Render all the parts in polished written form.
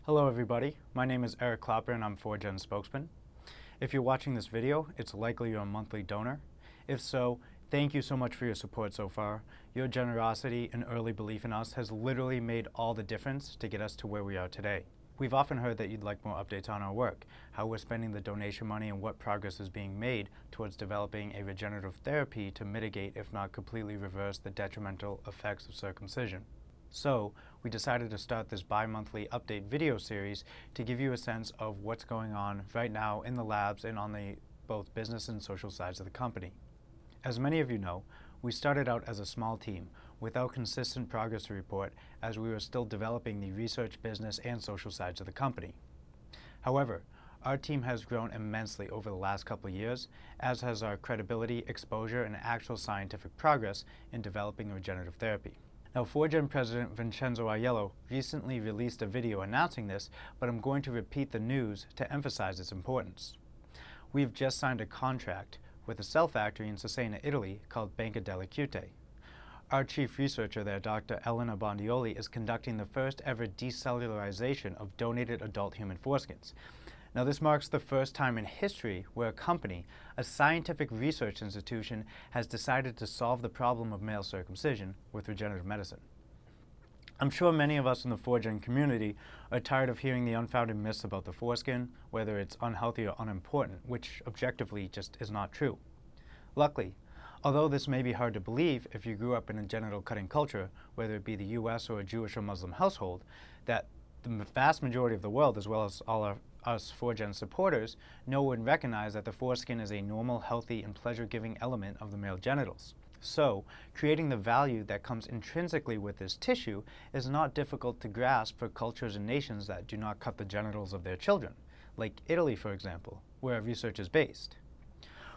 Hello everybody, my name is Eric Klopper and I'm Foregen spokesman. If you're watching this video, it's likely you're a monthly donor. If so, thank you so much for your support so far. Your generosity and early belief in us has literally made all the difference to get us to where we are today. We've often heard that you'd like more updates on our work, how we're spending the donation money and what progress is being made towards developing a regenerative therapy to mitigate, if not completely reverse, the detrimental effects of circumcision. So, we decided to start this bi-monthly update video series to give you a sense of what's going on right now in the labs and on the both business and social sides of the company. As many of you know, we started out as a small team without consistent progress to report as we were still developing the research, business, and social sides of the company. However, our team has grown immensely over the last couple of years, as has our credibility, exposure, and actual scientific progress in developing regenerative therapy. Now, Foregen President Vincenzo Aiello recently released a video announcing this, but I'm going to repeat the news to emphasize its importance. We've just signed a contract with a cell factory in Cesena, Italy called Banca dell'Acute. Our chief researcher there, Dr. Elena Bondioli, is conducting the first ever decellularization of donated adult human foreskins. Now, this marks the first time in history where a company, a scientific research institution, has decided to solve the problem of male circumcision with regenerative medicine. I'm sure many of us in the Foregen community are tired of hearing the unfounded myths about the foreskin, whether it's unhealthy or unimportant, which objectively just is not true. Luckily, although this may be hard to believe if you grew up in a genital cutting culture, whether it be the US or a Jewish or Muslim household, that the vast majority of the world, as well as all us Foregen supporters, know and recognize that the foreskin is a normal, healthy, and pleasure-giving element of the male genitals. So, creating the value that comes intrinsically with this tissue is not difficult to grasp for cultures and nations that do not cut the genitals of their children, like Italy, for example, where our research is based.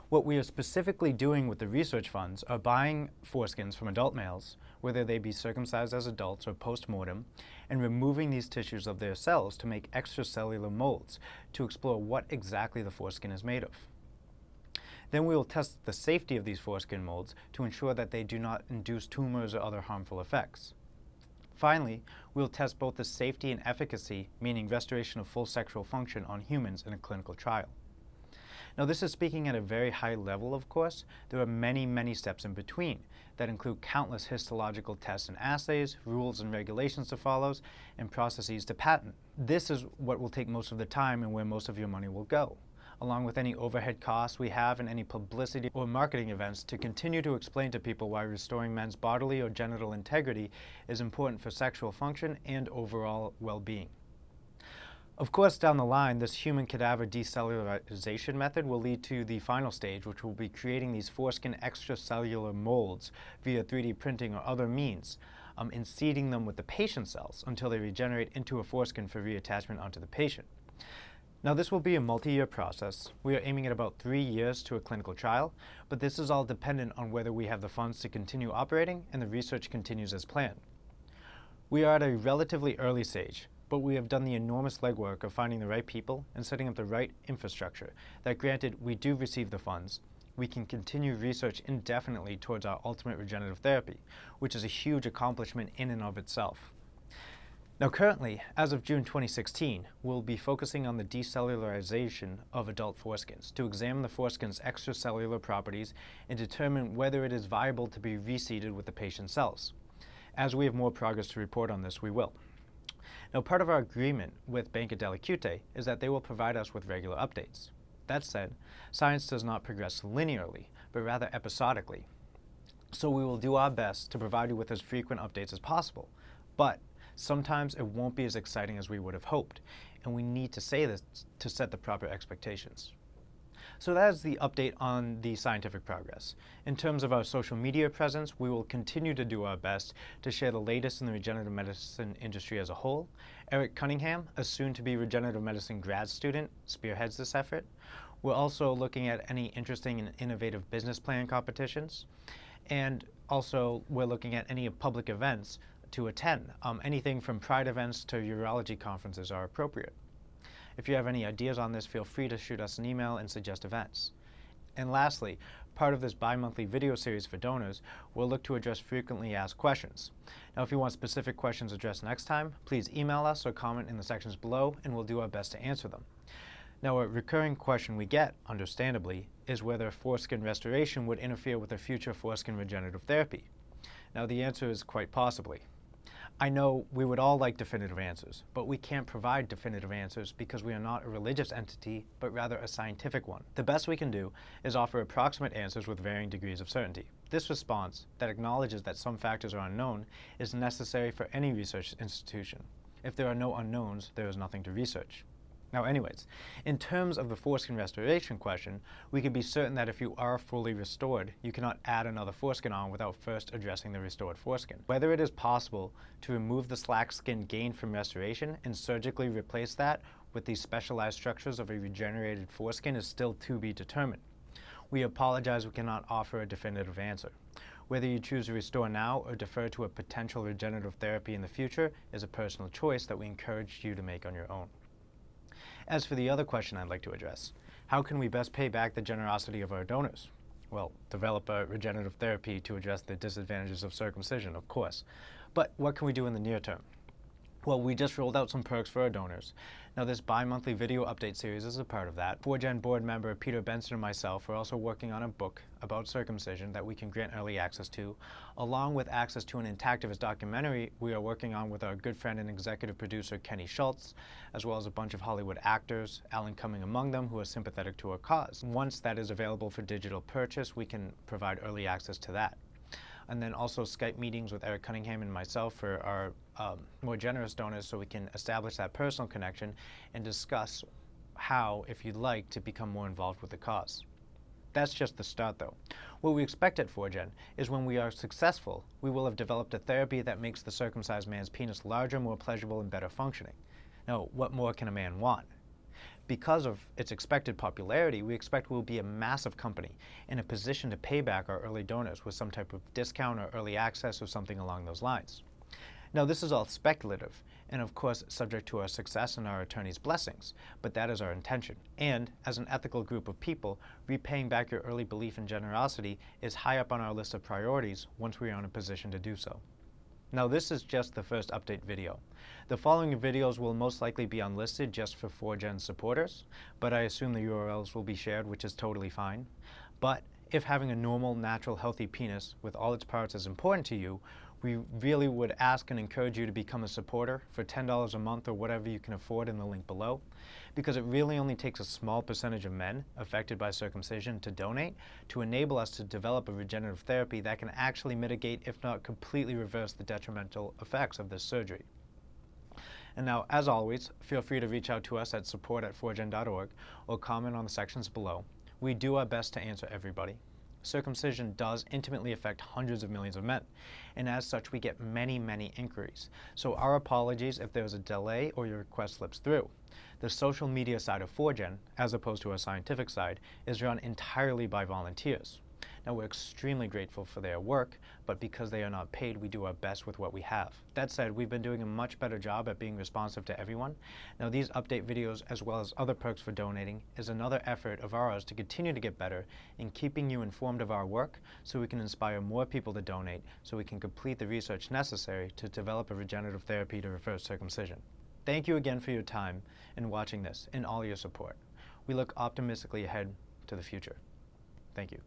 What we are specifically doing with the research funds are buying foreskins from adult males, whether they be circumcised as adults or post-mortem, and removing these tissues of their cells to make extracellular molds to explore what exactly the foreskin is made of. Then we will test the safety of these foreskin molds to ensure that they do not induce tumors or other harmful effects. Finally, we will test both the safety and efficacy, meaning restoration of full sexual function, on humans in a clinical trial. Now, this is speaking at a very high level, of course. There are many, many steps in between that include countless histological tests and assays, rules and regulations to follow, and processes to patent. This is what will take most of the time and where most of your money will go, along with any overhead costs we have and any publicity or marketing events to continue to explain to people why restoring men's bodily or genital integrity is important for sexual function and overall well-being. Of course, down the line, this human cadaver decellularization method will lead to the final stage, which will be creating these foreskin extracellular molds via 3D printing or other means, and seeding them with the patient cells until they regenerate into a foreskin for reattachment onto the patient. Now, this will be a multi-year process. We are aiming at about 3 years to a clinical trial, but this is all dependent on whether we have the funds to continue operating and the research continues as planned. We are at a relatively early stage, but we have done the enormous legwork of finding the right people and setting up the right infrastructure that, granted we do receive the funds, we can continue research indefinitely towards our ultimate regenerative therapy, which is a huge accomplishment in and of itself. Now, currently, as of June 2016, we'll be focusing on the decellularization of adult foreskins to examine the foreskin's extracellular properties and determine whether it is viable to be reseeded with the patient's cells. As we have more progress to report on this, we will. Now, part of our agreement with Banca dell'Acute is that they will provide us with regular updates. That said, science does not progress linearly, but rather episodically. So we will do our best to provide you with as frequent updates as possible. But sometimes it won't be as exciting as we would have hoped, and we need to say this to set the proper expectations. So that is the update on the scientific progress. In terms of our social media presence, we will continue to do our best to share the latest in the regenerative medicine industry as a whole. Eric Cunningham, a soon-to-be regenerative medicine grad student, spearheads this effort. We're also looking at any interesting and innovative business plan competitions. And also, we're looking at any public events to attend. Anything from pride events to urology conferences are appropriate. If you have any ideas on this, feel free to shoot us an email and suggest events. And lastly, part of this bi-monthly video series for donors, we'll look to address frequently asked questions. Now, if you want specific questions addressed next time, please email us or comment in the sections below, and we'll do our best to answer them. Now, a recurring question we get, understandably, is whether foreskin restoration would interfere with a future foreskin regenerative therapy. Now, the answer is quite possibly. I know we would all like definitive answers, but we can't provide definitive answers because we are not a religious entity, but rather a scientific one. The best we can do is offer approximate answers with varying degrees of certainty. This response, that acknowledges that some factors are unknown, is necessary for any research institution. If there are no unknowns, there is nothing to research. Now anyways, in terms of the foreskin restoration question, we can be certain that if you are fully restored, you cannot add another foreskin on without first addressing the restored foreskin. Whether it is possible to remove the slack skin gained from restoration and surgically replace that with these specialized structures of a regenerated foreskin is still to be determined. We apologize we cannot offer a definitive answer. Whether you choose to restore now or defer to a potential regenerative therapy in the future is a personal choice that we encourage you to make on your own. As for the other question I'd like to address, how can we best pay back the generosity of our donors? Well, develop a regenerative therapy to address the disadvantages of circumcision, of course. But what can we do in the near term? Well, we just rolled out some perks for our donors. Now, this bi-monthly video update series is a part of that. Foregen board member Peter Benson and myself are also working on a book about circumcision that we can grant early access to, along with access to an Intactivist documentary we are working on with our good friend and executive producer Kenny Schultz, as well as a bunch of Hollywood actors, Alan Cumming among them, who are sympathetic to our cause. Once that is available for digital purchase, we can provide early access to that. And then also Skype meetings with Eric Cunningham and myself for our more generous donors so we can establish that personal connection and discuss how, if you'd like, to become more involved with the cause. That's just the start, though. What we expect at Foregen is when we are successful, we will have developed a therapy that makes the circumcised man's penis larger, more pleasurable, and better functioning. Now, what more can a man want? Because of its expected popularity, we expect we'll be a massive company in a position to pay back our early donors with some type of discount or early access or something along those lines. Now, this is all speculative and, of course, subject to our success and our attorney's blessings, but that is our intention. And, as an ethical group of people, repaying back your early belief in generosity is high up on our list of priorities once we are in a position to do so. Now, this is just the first update video. The following videos will most likely be unlisted just for Foregen supporters, but I assume the URLs will be shared, which is totally fine. But if having a normal, natural, healthy penis with all its parts is important to you, we really would ask and encourage you to become a supporter for $10 a month or whatever you can afford in the link below, because it really only takes a small percentage of men affected by circumcision to donate to enable us to develop a regenerative therapy that can actually mitigate, if not completely reverse, the detrimental effects of this surgery. And now, as always, feel free to reach out to us at support@foregen.org or comment on the sections below. We do our best to answer everybody. Circumcision does intimately affect hundreds of millions of men, and as such we get many, many inquiries. So our apologies if there's a delay or your request slips through. The social media side of Foregen, as opposed to our scientific side, is run entirely by volunteers. Now, we're extremely grateful for their work, but because they are not paid, we do our best with what we have. That said, we've been doing a much better job at being responsive to everyone. Now, these update videos, as well as other perks for donating, is another effort of ours to continue to get better in keeping you informed of our work so we can inspire more people to donate, so we can complete the research necessary to develop a regenerative therapy to reverse circumcision. Thank you again for your time in watching this and all your support. We look optimistically ahead to the future. Thank you.